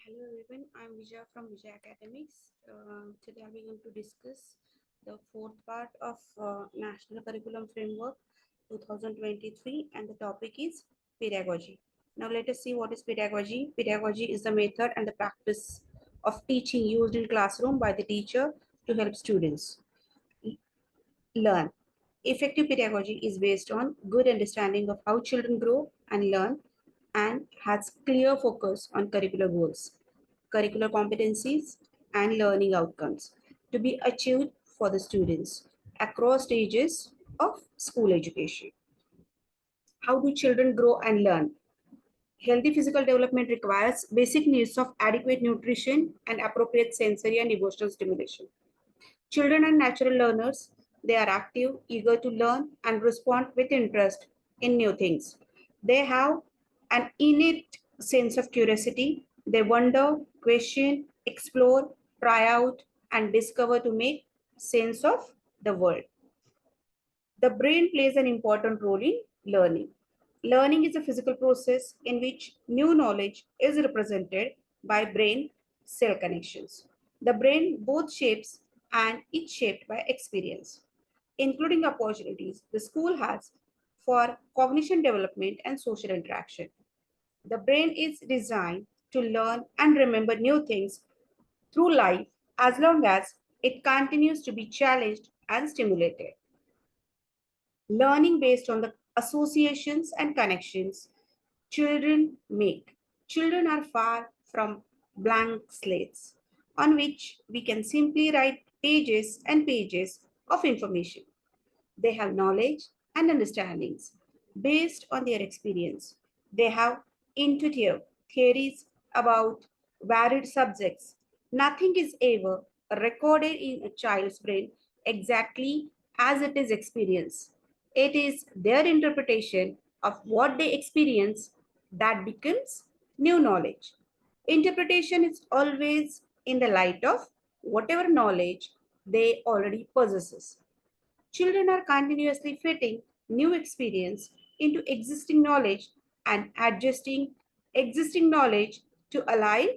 Hello everyone, I'm Vijay from Vijay Academics. Today I'll be going to discuss the fourth part of National Curriculum Framework 2023, and the topic is pedagogy. Now let us see what is pedagogy. Pedagogy is the method and the practice of teaching used in classroom by the teacher to help students learn. Effective pedagogy is based on good understanding of how children grow and learn and has clear focus on curricular goals, curricular competencies, and learning outcomes to be achieved for the students across stages of school education. How do children grow and learn? Healthy physical development requires basic needs of adequate nutrition and appropriate sensory and emotional stimulation. Children are natural learners. They are active, eager to learn, and respond with interest in new things. They have an innate sense of curiosity. They wonder, question, explore, try out, and discover to make sense of the world. The brain plays an important role in learning. Learning is a physical process in which new knowledge is represented by brain cell connections. The brain both shapes and is shaped by experience, including opportunities the school has for cognition development and social interaction. The brain is designed to learn and remember new things through life as long as it continues to be challenged and stimulated. Learning based on the associations and connections children make. Children are far from blank slates on which we can simply write pages and pages of information. They have knowledge and understandings based on their experience. They have intuitive theories about varied subjects. Nothing is ever recorded in a child's brain exactly as it is experienced. It is their interpretation of what they experience that becomes new knowledge. Interpretation is always in the light of whatever knowledge they already possesses. Children are continuously fitting new experience into existing knowledge and adjusting existing knowledge to allow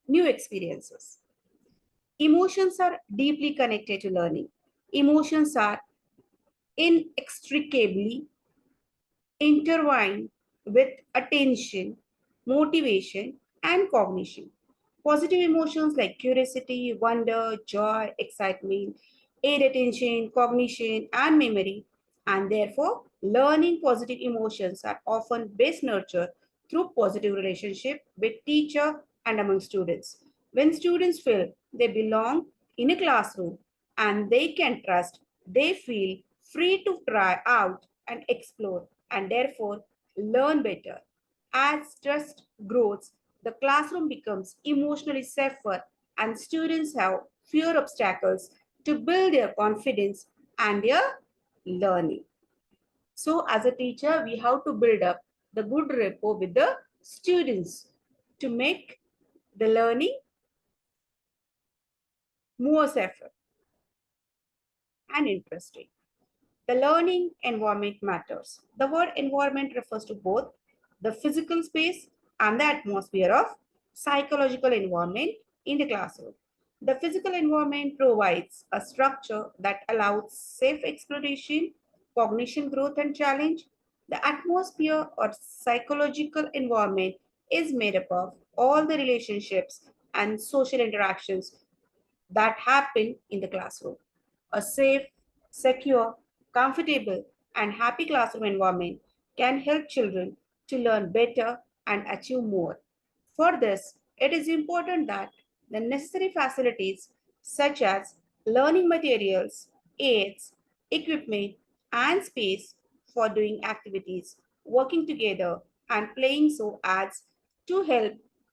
new experiences. Emotions are deeply connected to learning. Emotions are inextricably intertwined with attention, motivation, and cognition. Positive emotions like curiosity, wonder, joy, excitement aid attention, cognition, and memory, and therefore, learning positive emotions are often best nurtured through positive relationship with teacher and among students. When students feel they belong in a classroom and they can trust, they feel free to try out and explore and therefore learn better. As trust grows, the classroom becomes emotionally safer and students have fewer obstacles to build their confidence and their learning. So as a teacher, we have to build up the good rapport with the students to make the learning more safer and interesting. The learning environment matters. The word environment refers to both the physical space and the atmosphere of psychological environment in the classroom. The physical environment provides a structure that allows safe exploration, cognition growth and challenge. The atmosphere or psychological environment is made up of all the relationships and social interactions that happen in the classroom. A safe, secure, comfortable, and happy classroom environment can help children to learn better and achieve more. For this, it is important that the necessary facilities such as learning materials, aids, equipment, and space for doing activities, working together, and playing so as to help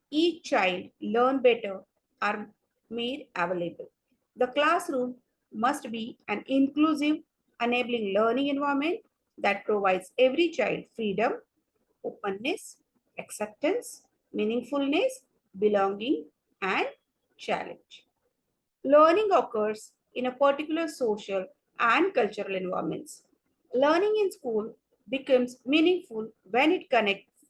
each child learn better are made available. The classroom must be an inclusive, enabling learning environment that provides every child freedom, openness, acceptance, meaningfulness, belonging, and challenge. Learning occurs in a particular social and cultural environments. Learning in school becomes meaningful when it connects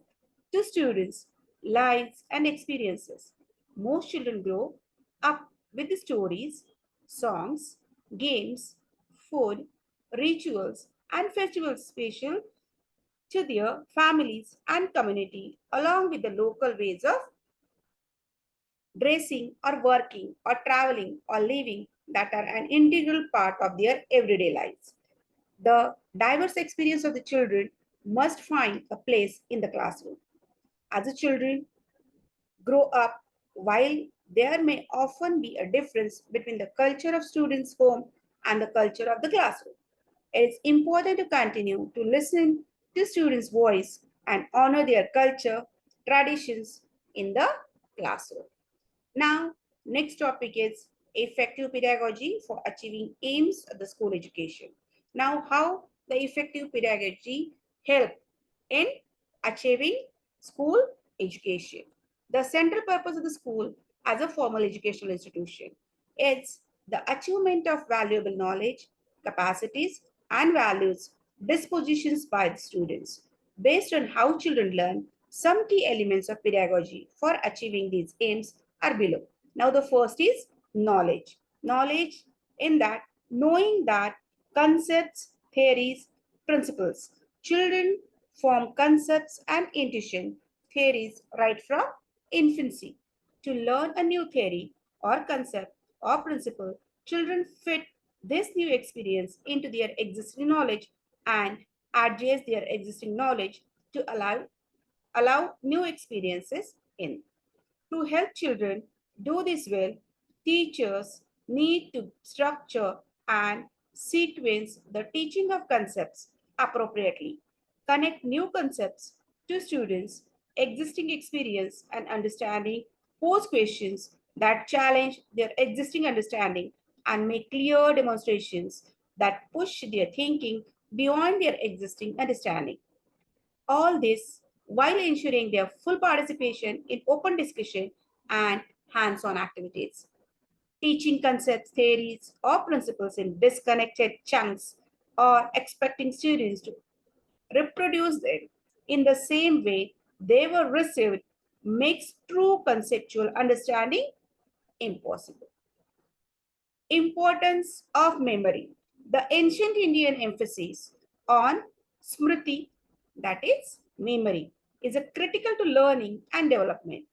to students lives, and experiences. Most children grow up with the stories, songs, games, food, rituals, and festivals special to their families and community, along with the local ways of dressing or working or traveling or living that are an integral part of their everyday lives. The diverse experience of the children must find a place in the classroom. As the children grow up, while there may often be a difference between the culture of students' home and the culture of the classroom, it is important to continue to listen to students' voice and honor their culture, traditions in the classroom. Now, next topic is effective pedagogy for achieving aims of the school education. Now, how the effective pedagogy help in achieving school education. The central purpose of the school as a formal educational institution is the achievement of valuable knowledge, capacities, and values dispositions by the students. Based on how children learn, some key elements of pedagogy for achieving these aims are below. Now, the first is knowledge. Knowledge in that knowing that concepts, theories, principles. Children form concepts and intuition theories right from infancy. To learn a new theory or concept or principle, children fit this new experience into their existing knowledge and adjust their existing knowledge to allow new experiences in. To help children do this well, teachers need to structure and sequence the teaching of concepts appropriately, connect new concepts to students' existing experience and understanding, pose questions that challenge their existing understanding, and make clear demonstrations that push their thinking beyond their existing understanding. All this while ensuring their full participation in open discussion and hands-on activities. Teaching concepts, theories, or principles in disconnected chunks or expecting students to reproduce them in the same way they were received makes true conceptual understanding impossible. Importance of memory. The ancient Indian emphasis on smriti, that is memory, is a critical to learning and development.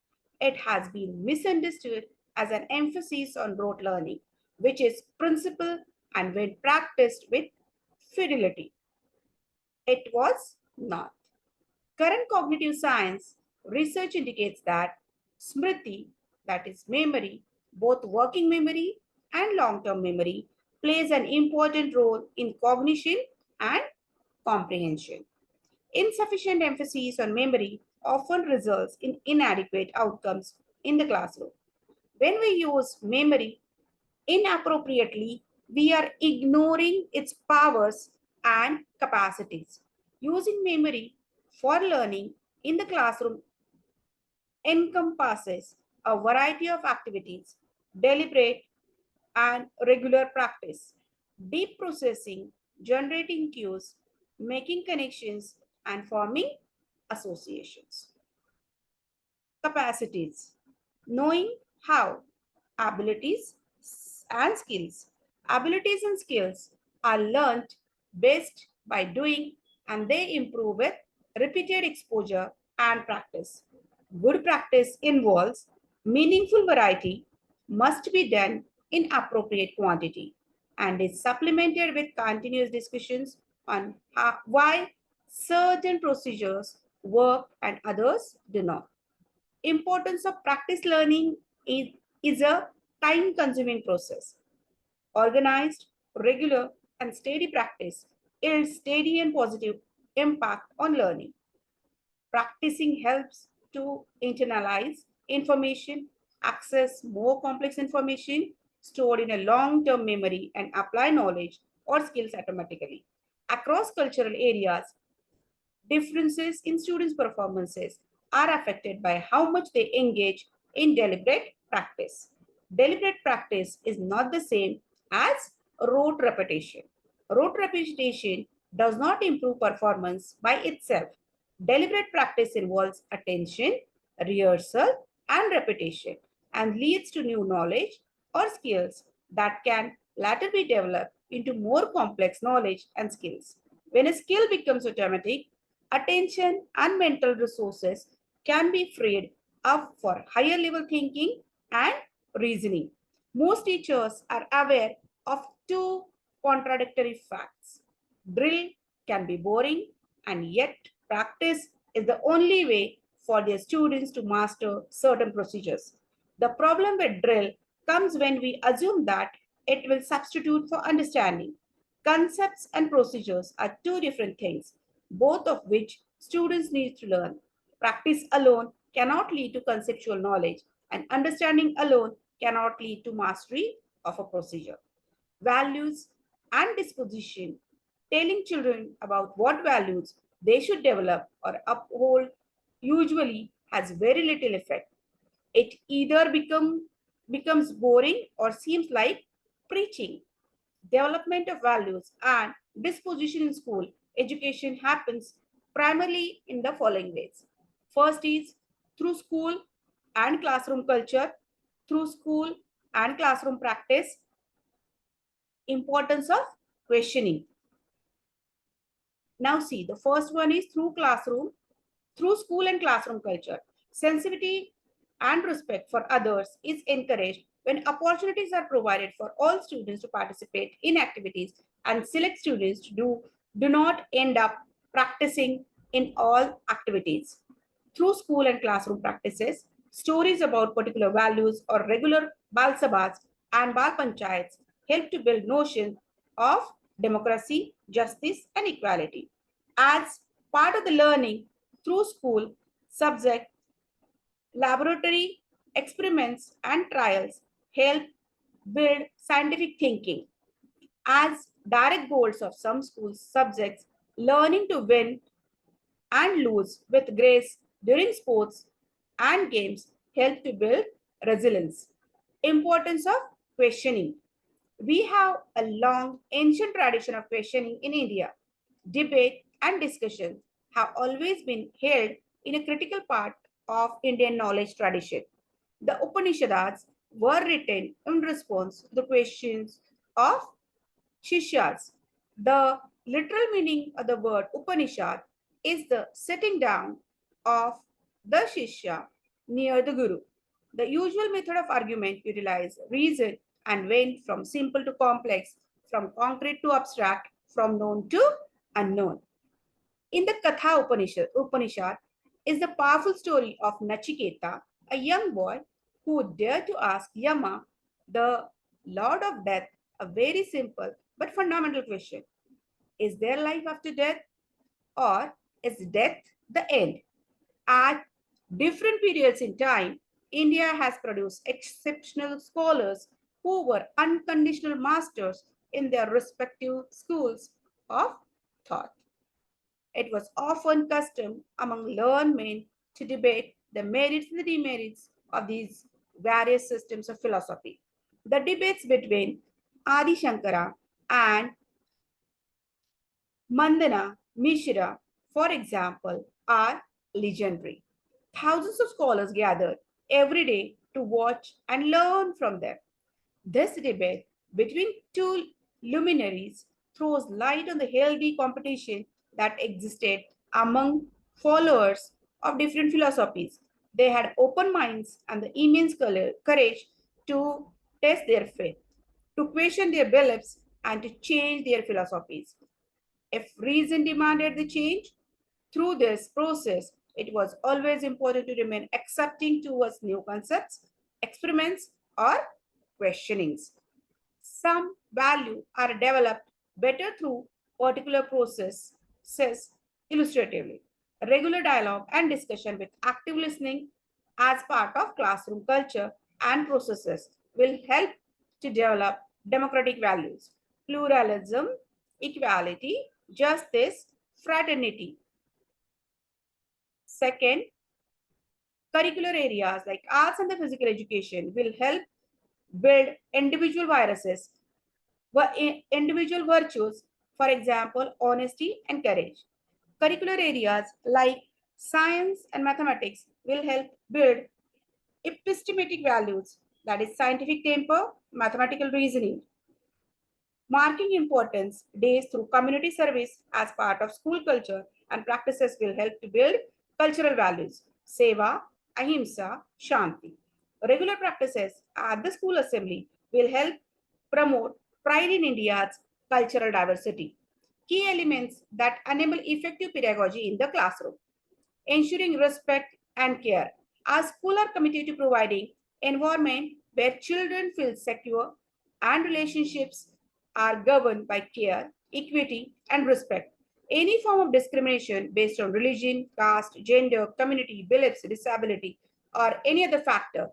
It has been misunderstood as an emphasis on rote learning, which is principle and when practiced with fidelity. It was not. Current cognitive science research indicates that smriti, that is memory, both working memory and long-term memory, plays an important role in cognition and comprehension. Insufficient emphasis on memory often results in inadequate outcomes in the classroom. When we use memory inappropriately, we are ignoring its powers and capacities. Using memory for learning in the classroom encompasses a variety of activities, deliberate and regular practice, deep processing, generating cues, making connections, and forming associations. Capacities. Knowing how abilities and skills. Abilities and skills are learned best by doing and they improve with repeated exposure and practice. Good practice involves meaningful variety, must be done in appropriate quantity, and is supplemented with continuous discussions on why certain procedures work and others do not. Importance of practice learning is a time-consuming process. Organized, regular, and steady practice yields steady and positive impact on learning. Practicing helps to internalize information, access more complex information stored in a long-term memory, and apply knowledge or skills automatically. Across cultural areas, differences in students' performances are affected by how much they engage in deliberate practice. Deliberate practice is not the same as rote repetition. Rote repetition does not improve performance by itself. Deliberate practice involves attention, rehearsal, and repetition, and leads to new knowledge or skills that can later be developed into more complex knowledge and skills. When a skill becomes automatic, attention and mental resources can be freed up for higher level thinking and reasoning. Most teachers are aware of two contradictory facts. Drill can be boring, and yet practice is the only way for their students to master certain procedures. The problem with drill comes when we assume that it will substitute for understanding. Concepts and procedures are two different things, both of which students need to learn. Practice alone cannot lead to conceptual knowledge, and understanding alone cannot lead to mastery of a procedure. Values and disposition. Telling children about what values they should develop or uphold usually has very little effect. It either becomes boring or seems like preaching. Development of values and disposition in school education happens primarily in the following ways. First is through school and classroom culture, through school and classroom practice, importance of questioning. Now see, the first one is through school and classroom culture. Sensitivity and respect for others is encouraged when opportunities are provided for all students to participate in activities and select students do not end up practicing in all activities. Through school and classroom practices, stories about particular values or regular Bal Sabhas and Bal Panchayats help to build notions of democracy, justice, and equality. As part of the learning through school, subject, laboratory experiments, and trials help build scientific thinking. As direct goals of some school subjects, learning to win and lose with grace during sports and games help to build resilience. Importance of questioning. We have a long ancient tradition of questioning in India. Debate and discussion have always been held in a critical part of Indian knowledge tradition. The Upanishads were written in response to the questions of Shishyas. The literal meaning of the word Upanishad is the sitting down of the Shishya near the Guru. The usual method of argument utilized reason and went from simple to complex, from concrete to abstract, from known to unknown. In the Upanishad is the powerful story of Nachiketa, a young boy who dared to ask Yama, the Lord of Death, a very simple but fundamental question. Is there life after death, or is death the end? At different periods in time, India has produced exceptional scholars who were unconditional masters in their respective schools of thought. It was often custom among learned men to debate the merits and the demerits of these various systems of philosophy. The debates between Adi Shankara and Mandana Mishra, for example, are legendary. Thousands of scholars gathered every day to watch and learn from them. This debate between two luminaries throws light on the healthy competition that existed among followers of different philosophies. They had open minds and the immense courage to test their faith, to question their beliefs, and to change their philosophies. If reason demanded the change, through this process, it was always important to remain accepting towards new concepts, experiments, or questionings. Some value are developed better through particular processes illustratively. Regular dialogue and discussion with active listening as part of classroom culture and processes will help to develop democratic values, pluralism, equality, justice, fraternity. Second, curricular areas like arts and the physical education will help build individual virtues, for example, honesty and courage. Curricular areas like Science and mathematics will help build epistemic values, that is scientific temper, mathematical reasoning. Marking importance days through community service as part of school culture and practices will help to build cultural values, seva, ahimsa, shanti. Regular practices at the school assembly will help promote pride in India's cultural diversity. Key elements that enable effective pedagogy in the classroom: ensuring respect and care. Our schools are committed to providing environment where children feel secure and relationships are governed by care, equity, and respect. Any form of discrimination based on religion, caste, gender, community, beliefs, disability, or any other factor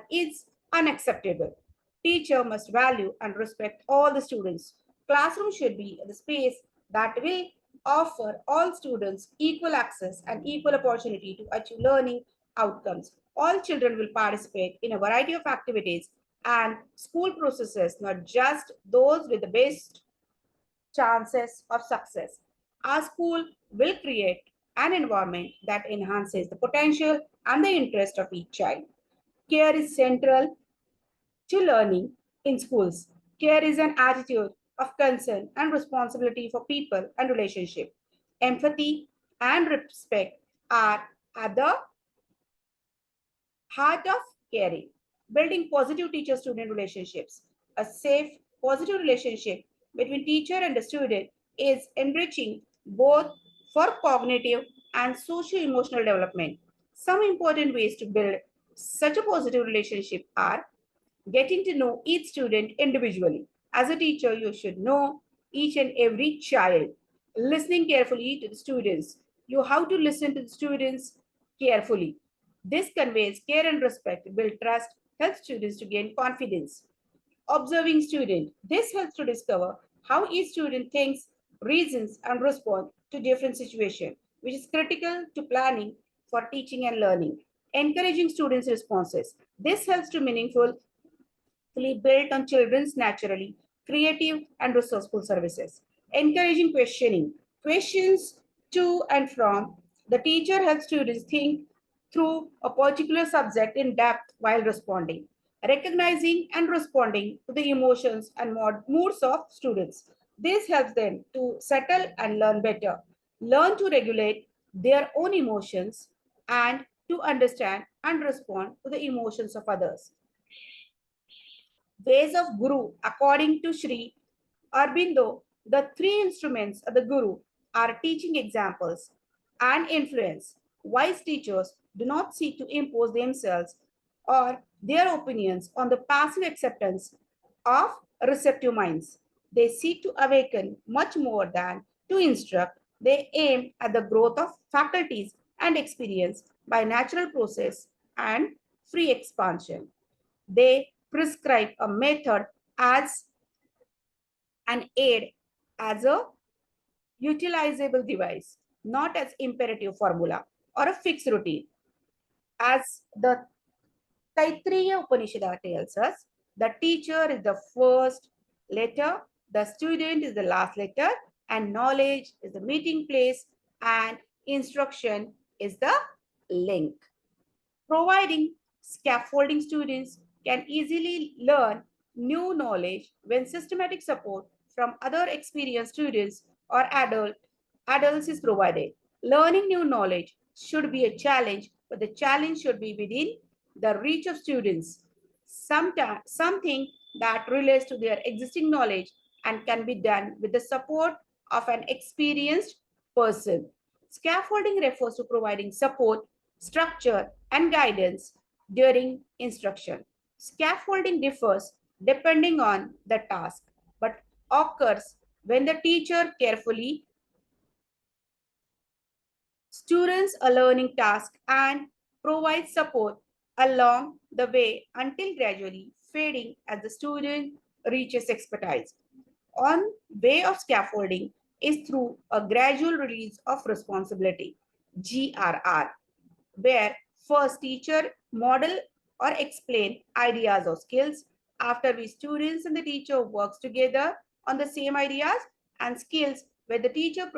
is unacceptable. Teacher must value and respect all the students. Classroom should be the space that will offer all students equal access and equal opportunity to achieve learning outcomes. All children will participate in a variety of activities and school processes, not just those with the best chances of success. Our school will create an environment that enhances the potential and the interest of each child. Care is central to learning in schools. Care is an attitude of concern and responsibility for people and relationship. Empathy and respect are at the heart of caring. Building positive teacher-student relationships. A safe, positive relationship between teacher and the student is enriching both for cognitive and socio-emotional development. Some important ways to build such a positive relationship are getting to know each student individually. As a teacher, you should know each and every child. Listening carefully to the students. You have to listen to the students carefully. This conveys care and respect, build trust, helps students to gain confidence. Observing student. This helps to discover how each student thinks, reasons, and responds to different situations, which is critical to planning for teaching and learning. Encouraging students' responses. This helps to meaningful built on children's naturally creative and resourceful services. Encouraging questioning. Questions to and from. The teacher helps students think through a particular subject in depth while responding. Recognizing and responding to the emotions and moods of students. This helps them to settle and learn better. Learn to regulate their own emotions and to understand and respond to the emotions of others. Ways of Guru, according to Sri Aurobindo, the three instruments of the Guru are teaching examples and influence. Wise teachers do not seek to impose themselves or their opinions on the passive acceptance of receptive minds. They seek to awaken much more than to instruct. They aim at the growth of faculties and experience by natural process and free expansion. They prescribe a method as an aid, as a utilizable device, not as imperative formula or a fixed routine. As the Taittiriya Upanishad tells us, the teacher is the first letter, the student is the last letter, and knowledge is the meeting place, and instruction is the link. Providing scaffolding, students can easily learn new knowledge when systematic support from other experienced students or adults is provided. Learning new knowledge should be a challenge, but the challenge should be within the reach of students. Something that relates to their existing knowledge and can be done with the support of an experienced person. Scaffolding refers to providing support, structure, and guidance during instruction. Scaffolding differs depending on the task, but occurs when the teacher carefully students a learning task and provides support along the way until gradually fading as the student reaches expertise. On way of scaffolding is through a gradual release of responsibility, GRR, where first teacher model or explain ideas or skills. After we students and the teacher works together on the same ideas and skills, where the teacher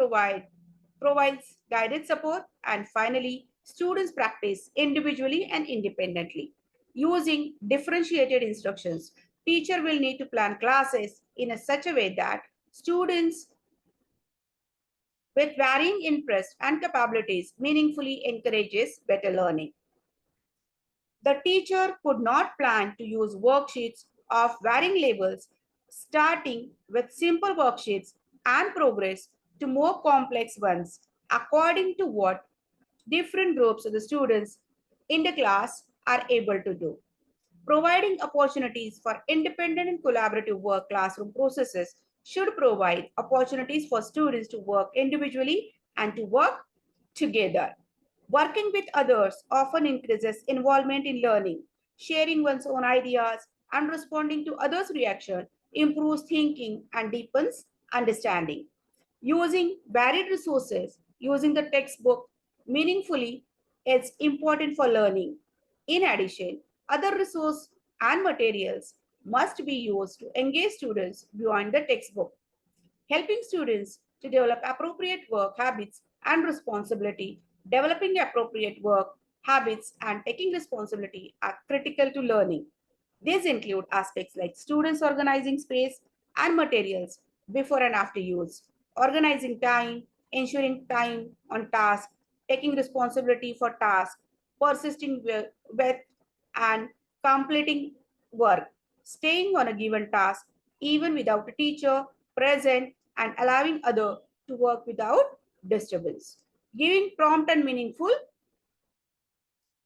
provides guided support, and finally, students practice individually and independently. Using differentiated instructions, teacher will need to plan classes in such a way that students with varying interests and capabilities meaningfully encourages better learning. The teacher could not plan to use worksheets of varying levels, starting with simple worksheets and progress to more complex ones, according to what different groups of the students in the class are able to do. Providing opportunities for independent and collaborative work classroom processes should provide opportunities for students to work individually and to work together. Working with others often increases involvement in learning. Sharing one's own ideas and responding to others' reaction improves thinking and deepens understanding. Using varied resources, using the textbook meaningfully is important for learning. In addition, other resources and materials must be used to engage students beyond the textbook, helping students to develop appropriate work habits and responsibility. Developing appropriate work habits and taking responsibility are critical to learning. These include aspects like students organizing space and materials before and after use, organizing time, ensuring time on task, taking responsibility for task, persisting with and completing work, staying on a given task even without a teacher present, and allowing other to work without disturbance. Giving prompt and meaningful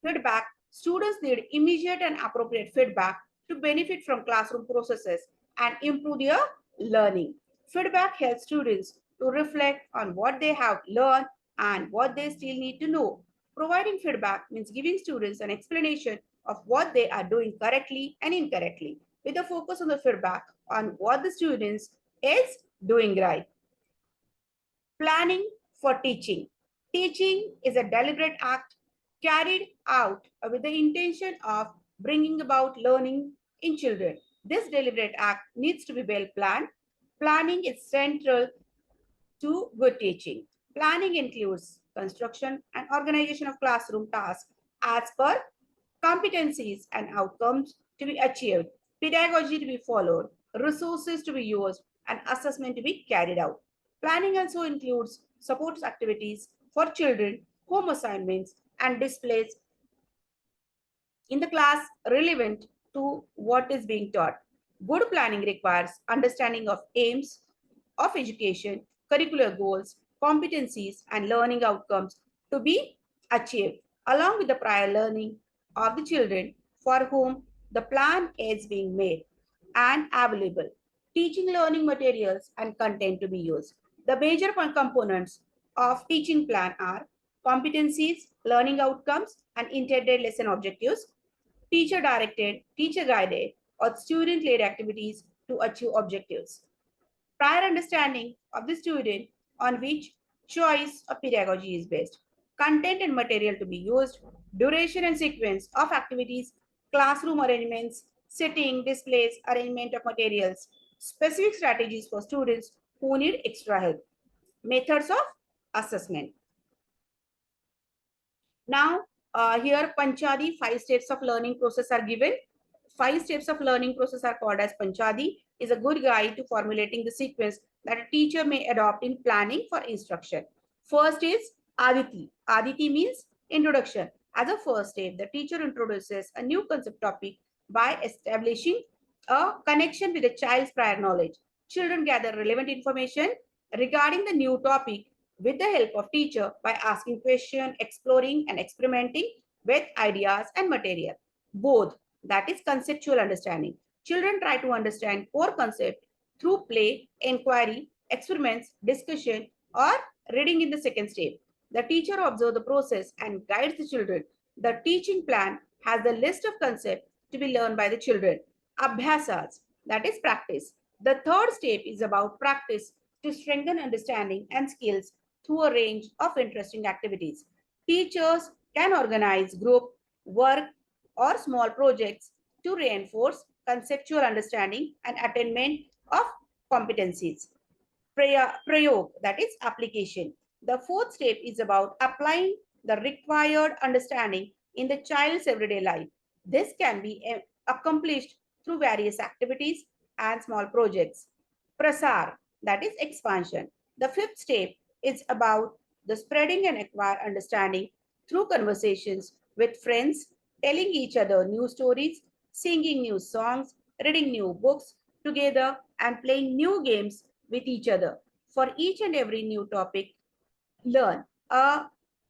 feedback, students need immediate and appropriate feedback to benefit from classroom processes and improve their learning. Feedback helps students to reflect on what they have learned and what they still need to know. Providing feedback means giving students an explanation of what they are doing correctly and incorrectly, with a focus on the feedback on what the students is doing right. Planning for teaching. Teaching is a deliberate act carried out with the intention of bringing about learning in children. This deliberate act needs to be well planned. Planning is central to good teaching. Planning includes construction and organization of classroom tasks as per competencies and outcomes to be achieved, pedagogy to be followed, resources to be used, and assessment to be carried out. Planning also includes support activities for children, home assignments, and displays in the class relevant to what is being taught. Good planning requires understanding of aims of education, curricular goals, competencies, and learning outcomes to be achieved, along with the prior learning of the children for whom the plan is being made and available. Teaching learning materials and content to be used. The major components of teaching plan are competencies, learning outcomes, and intended lesson objectives, teacher directed, teacher guided, or student led activities to achieve objectives. Prior understanding of the student on which choice of pedagogy is based. Content and material to be used, duration and sequence of activities, classroom arrangements, sitting, displays, arrangement of materials, specific strategies for students who need extra help, methods of assessment. Now, here Panchadi, 5 steps of learning process are given. 5 steps of learning process are called as Panchadi, is a good guide to formulating the sequence that a teacher may adopt in planning for instruction. First is Aditi. Aditi means introduction. As a first step, the teacher introduces a new concept topic by establishing a connection with the child's prior knowledge. Children gather relevant information regarding the new topic with the help of teacher by asking questions, exploring and experimenting with ideas and material. Both, that is conceptual understanding. Children try to understand core concept through play, inquiry, experiments, discussion, or reading in the second step. The teacher observes the process and guides the children. The teaching plan has the list of concepts to be learned by the children. Abhyasas, that is practice. The third step is about practice to strengthen understanding and skills through a range of interesting activities. Teachers can organize group work or small projects to reinforce conceptual understanding and attainment of competencies. Prayog, that is application. The fourth step is about applying the required understanding in the child's everyday life. This can be accomplished through various activities and small projects. Prasar, that is expansion. The fifth step is about the spreading and acquire understanding through conversations with friends, telling each other new stories, singing new songs, reading new books together, and playing new games with each other. For each and every new topic, learn. A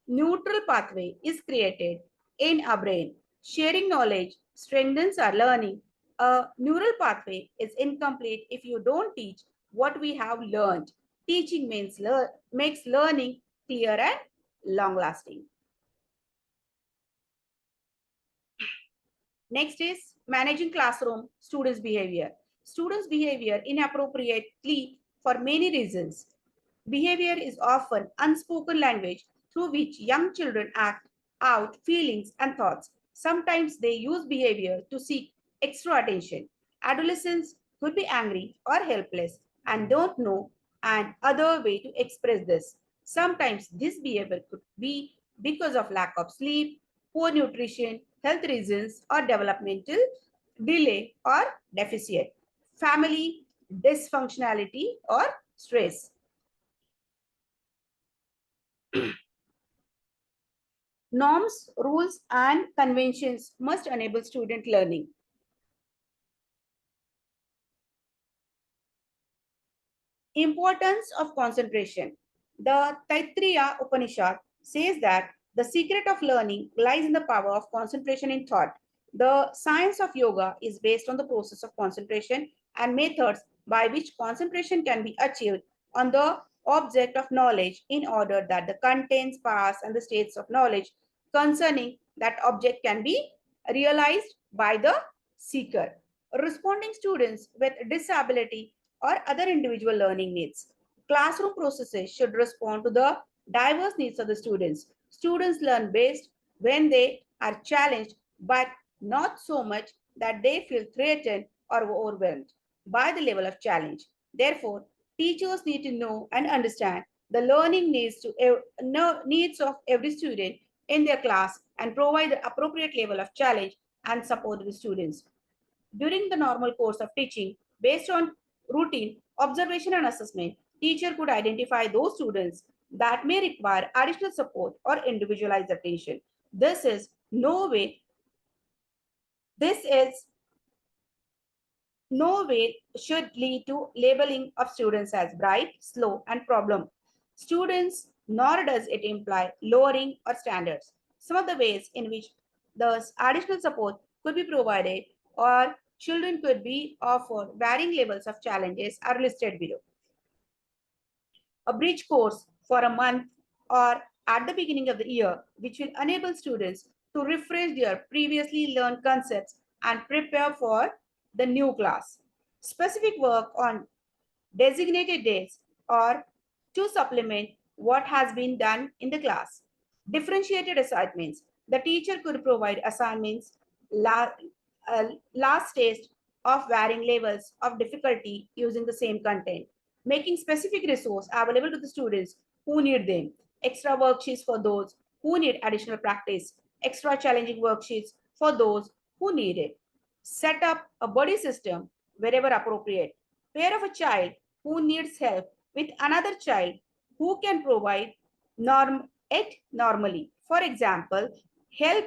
neutral pathway is created in our brain. Sharing knowledge strengthens our learning. A neural pathway is incomplete if you don't teach what we have learned. Teaching makes learning clear and long lasting. Next is managing classroom students' behavior. Students' behavior inappropriately for many reasons. Behavior is often unspoken language through which young children act out feelings and thoughts. Sometimes they use behavior to seek extra attention. Adolescents could be angry or helpless and don't know an other way to express this. Sometimes this behavior could be because of lack of sleep, poor nutrition, health reasons, or developmental delay or deficit, family dysfunctionality, or stress. Norms, rules, and conventions must enable student learning. Importance of concentration. The Taittiriya Upanishad says that the secret of learning lies in the power of concentration in thought. The science of yoga is based on the process of concentration and methods by which concentration can be achieved on the object of knowledge in order that the contents, paths, and the states of knowledge concerning that object can be realized by the seeker. Responding students with disability or other individual learning needs. Classroom processes should respond to the diverse needs of the students. Students learn best when they are challenged, but not so much that they feel threatened or overwhelmed by the level of challenge. Therefore, teachers need to know and understand the learning needs of every student in their class and provide the appropriate level of challenge and support to the students. During the normal course of teaching, based on routine, observation, and assessment, teacher could identify those students that may require additional support or individualized attention. This is no way, this is no way should lead to labeling of students as bright, slow, and problem students, nor does it imply lowering or standards. Some of the ways in which the additional support could be provided or children could be offered varying levels of challenges are listed below. A bridge course for a month or at the beginning of the year, which will enable students to refresh their previously learned concepts and prepare for the new class. Specific work on designated days or to supplement what has been done in the class. Differentiated assignments. The teacher could provide assignments last test of varying levels of difficulty using the same content, making specific resource available to the students who need them, extra worksheets for those who need additional practice, extra challenging worksheets for those who need it. Set up a buddy system wherever appropriate. Pair of a child who needs help with another child who can provide it normally. For example, help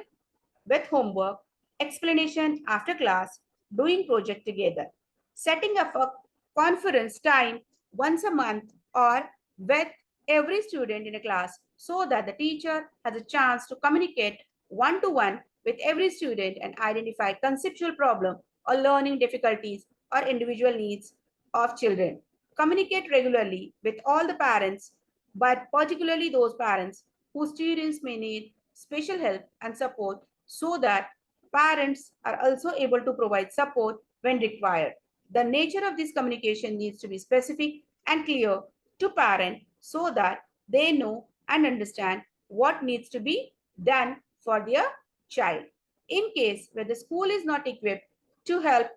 with homework, explanation after class, doing project together. Setting up a conference time once a month or with every student in a class so that the teacher has a chance to communicate one-to-one with every student and identify conceptual problem or learning difficulties or individual needs of children. Communicate regularly with all the parents, but particularly those parents whose students may need special help and support so that parents are also able to provide support when required. The nature of this communication needs to be specific and clear to parent so that they know and understand what needs to be done for their child. In case where the school is not equipped to help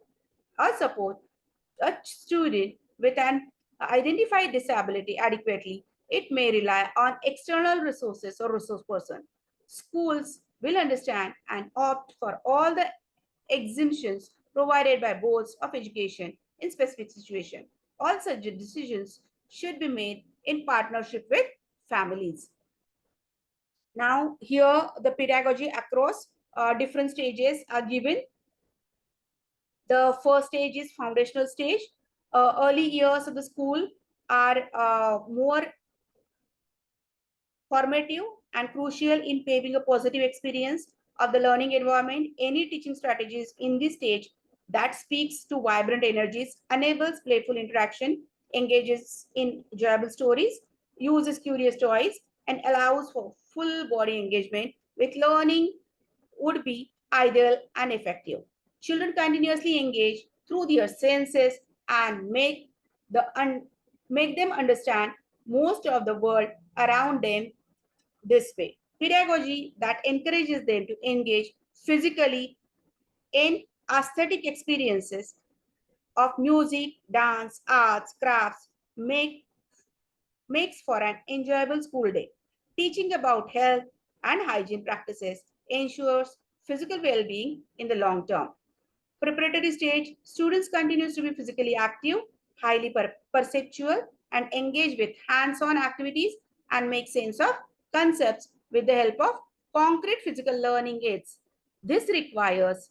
or support a student with an identified disability adequately, it may rely on external resources or resource person. Schools will understand and opt for all the exemptions provided by boards of education in specific situation. All such decisions should be made in partnership with families. Now, here the pedagogy across different stages are given. The first stage is foundational stage. Early years of the school are more formative and crucial in paving a positive experience of the learning environment. Any teaching strategies in this stage that speaks to vibrant energies, enables playful interaction, engages in enjoyable stories, uses curious toys, and allows for full body engagement with learning would be ideal and effective. Children continuously engage through their senses and make them understand most of the world around them this way. Pedagogy that encourages them to engage physically in aesthetic experiences of music, dance, arts, crafts makes for an enjoyable school day. Teaching about health and hygiene practices ensures physical well-being in the long term. Preparatory stage, students continues to be physically active, highly perceptual, and engage with hands-on activities and make sense of concepts with the help of concrete physical learning aids. This requires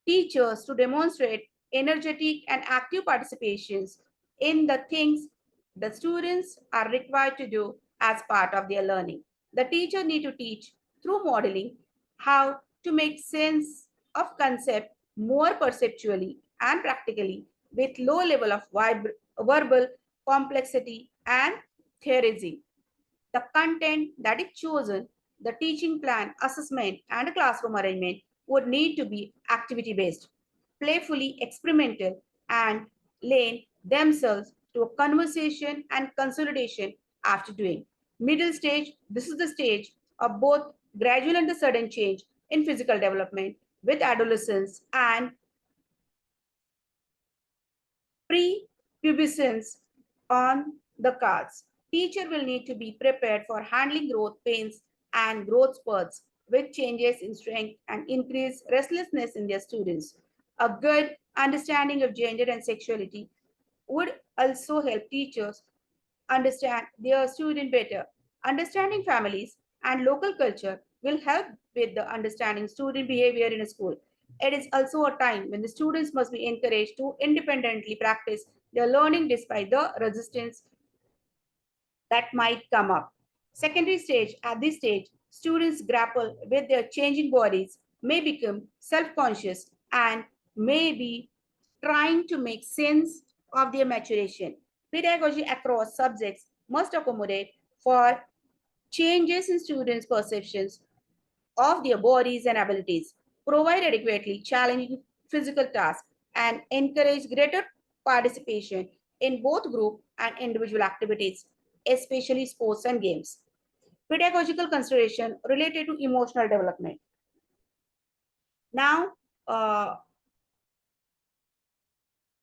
teachers to demonstrate energetic and active participations in the things the students are required to do as part of their learning. The teacher need to teach through modeling how to make sense of concept more perceptually and practically with low level of verbal complexity and theorizing. The content that is chosen, the teaching plan, assessment, and classroom arrangement would need to be activity based, playfully experimental, and lend themselves to a conversation and consolidation after doing. Middle stage, this is the stage of both gradual and the sudden change in physical development with adolescence and pre-pubescence on the cards. Teacher will need to be prepared for handling growth pains and growth spurts with changes in strength and increased restlessness in their students. A good understanding of gender and sexuality would also help teachers understand their student better. Understanding families and local culture will help with the understanding student behavior in a school. It is also a time when the students must be encouraged to independently practice their learning despite the resistance that might come up. Secondary stage, at this stage, students grapple with their changing bodies, may become self-conscious, and may be trying to make sense of their maturation. Pedagogy across subjects must accommodate for changes in students' perceptions of their bodies and abilities, provide adequately challenging physical tasks, and encourage greater participation in both group and individual activities, especially sports and games. Pedagogical consideration related to emotional development. Now,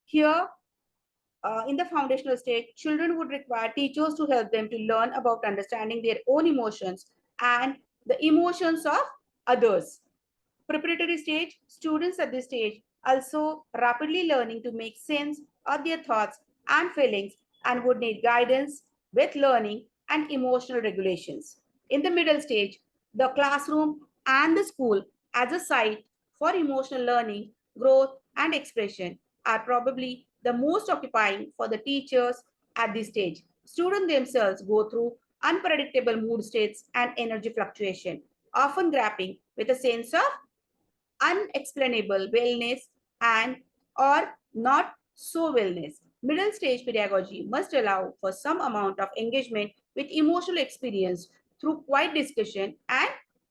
here in the foundational stage, children would require teachers to help them to learn about understanding their own emotions and the emotions of others. Preparatory stage, students at this stage also rapidly learning to make sense of their thoughts and feelings and would need guidance with learning and emotional regulations. In the middle stage, the classroom and the school as a site for emotional learning, growth, and expression are probably the most occupying for the teachers at this stage. Students themselves go through unpredictable mood states and energy fluctuation, often grappling with a sense of unexplainable wellness and or not so wellness. Middle stage pedagogy must allow for some amount of engagement with emotional experience through quiet discussion and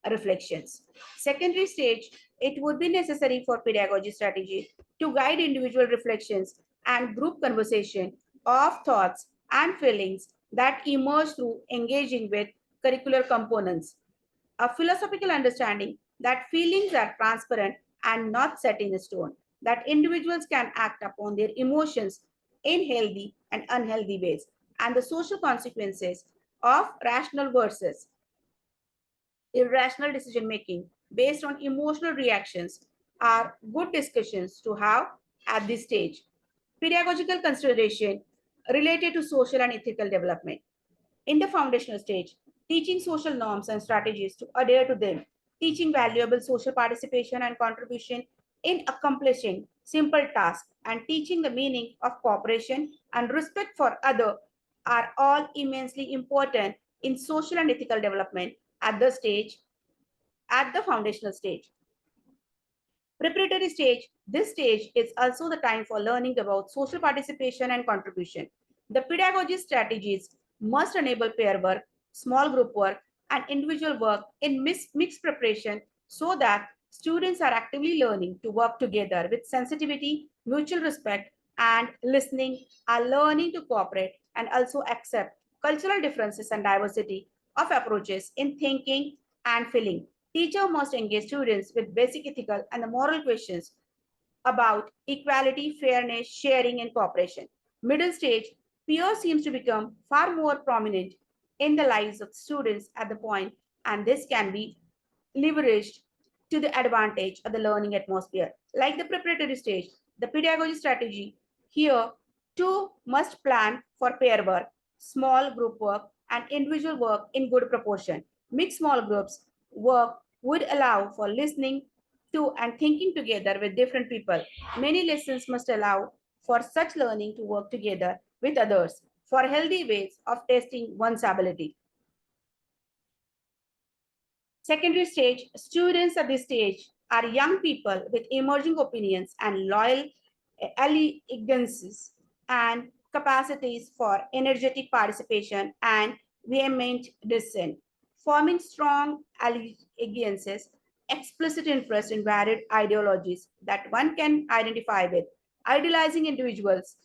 reflections. Secondary stage, it would be necessary for pedagogy strategy to guide individual reflections and group conversation of thoughts and feelings that emerge through engaging with curricular components. A philosophical understanding that feelings are transparent and not set in stone, that individuals can act upon their emotions in healthy and unhealthy ways, and the social consequences of rational versus irrational decision making based on emotional reactions are good discussions to have at this stage. Pedagogical consideration related to social and ethical development. In the foundational stage, teaching social norms and strategies to adhere to them, teaching valuable social participation and contribution in accomplishing simple tasks, and teaching the meaning of cooperation and respect for other are all immensely important in social and ethical development at the foundational stage. Preparatory stage, this stage is also the time for learning about social participation and contribution. The pedagogy strategies must enable pair work, small group work, and individual work in mixed preparation so that students are actively learning to work together with sensitivity, mutual respect, and listening, are learning to cooperate and also accept cultural differences and diversity of approaches in thinking and feeling. Teacher must engage students with basic ethical and moral questions about equality, fairness, sharing, and cooperation. Middle stage, peer seems to become far more prominent in the lives of students at the point, and this can be leveraged to the advantage of the learning atmosphere. Like the preparatory stage, the pedagogy strategy here too must plan for pair work, small group work, and individual work in good proportion. Mixed small groups work would allow for listening to and thinking together with different people. Many lessons must allow for such learning to work together with others for healthy ways of testing one's ability. Secondary stage, students at this stage are young people with emerging opinions and loyal allegiances and capacities for energetic participation and vehement dissent, forming strong allegiances, explicit interest in varied ideologies that one can identify with, idealizing individuals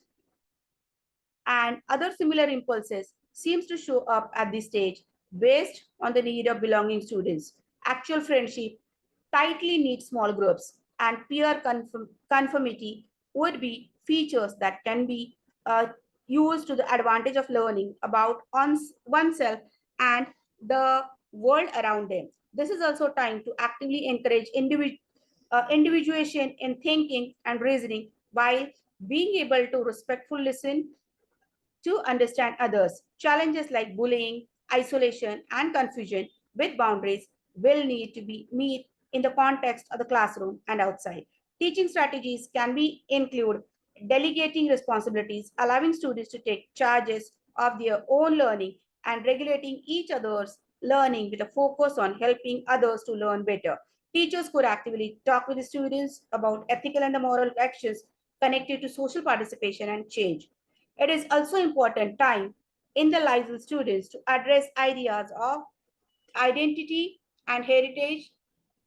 and other similar impulses seems to show up at this stage based on the need of belonging students. Actual friendship tightly knit small groups and peer conformity would be features that can be used to the advantage of learning about oneself and the world around them. This is also time to actively encourage individuation in thinking and reasoning while being able to respectfully listen to understand others. Challenges like bullying, isolation, and confusion with boundaries will need to be met in the context of the classroom and outside. Teaching strategies can be include delegating responsibilities, allowing students to take charges of their own learning, and regulating each other's learning with a focus on helping others to learn better. Teachers could actively talk with the students about ethical and moral actions connected to social participation and change. It is also important time in the lives of students to address ideas of identity and heritage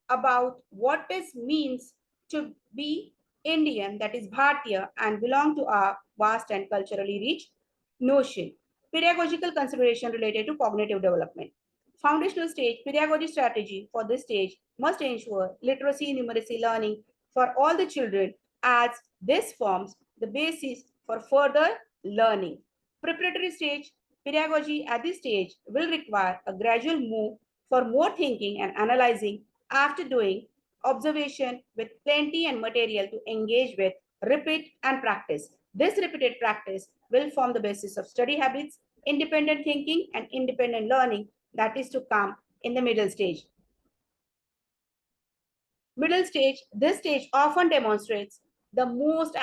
about what it means to be Indian, that is Bharatiya, and belong to our vast and culturally rich notion. Pedagogical consideration related to cognitive development. Foundational stage pedagogy strategy for this stage must ensure literacy numeracy learning for all the children as this forms the basis for further learning. Preparatory stage pedagogy at this stage will require a gradual move for more thinking and analyzing after doing observation with plenty and material to engage with, repeat and practice. This repeated practice will form the basis of study habits, independent thinking, and independent learning that is to come in the middle stage. Middle stage, this stage often demonstrates the most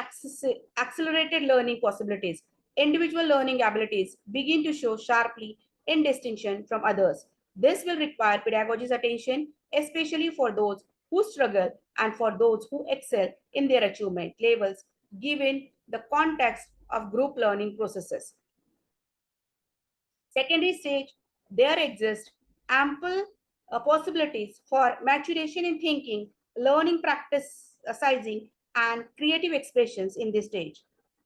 accelerated learning possibilities. Individual learning abilities begin to show sharply in distinction from others. This will require pedagogy's attention, especially for those who struggle and for those who excel in their achievement levels, given the context of group learning processes. Secondary stage, there exist ample possibilities for maturation in thinking, learning practice, sizing, and creative expressions in this stage.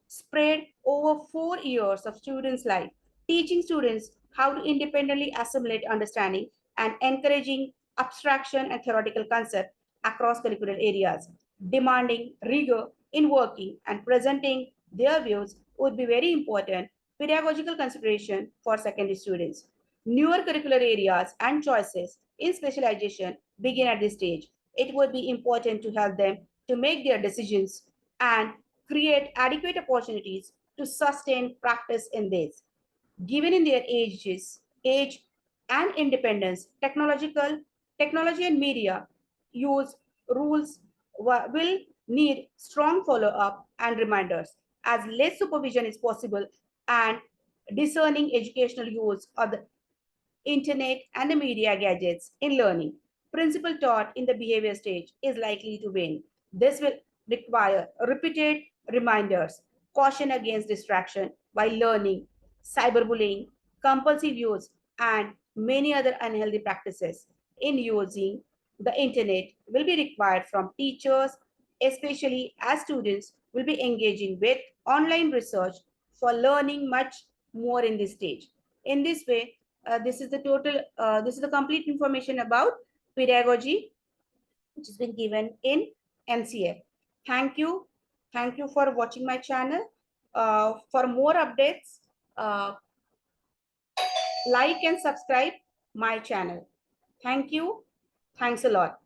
Spread over 4 years of students' life, teaching students how to independently assimilate understanding and encouraging abstraction and theoretical concept across curricular areas, demanding rigor in working and presenting their views would be very important pedagogical consideration for secondary students. Newer curricular areas and choices in specialization begin at this stage. It would be important to help them to make their decisions and create adequate opportunities to sustain practice in this. Given in their age and independence, technology and media use rules will need strong follow-up and reminders as less supervision is possible and discerning educational use of the internet, and the media gadgets in learning. Principle taught in the behavior stage is likely to win. This will require repeated reminders, caution against distraction while learning, cyberbullying, compulsive use, and many other unhealthy practices in using the internet will be required from teachers, especially as students will be engaging with online research for learning much more in this stage. In this way, this is the complete information about pedagogy, which has been given in NCF. Thank you. Thank you for watching my channel. For more updates, like and subscribe my channel. Thank you. Thanks a lot.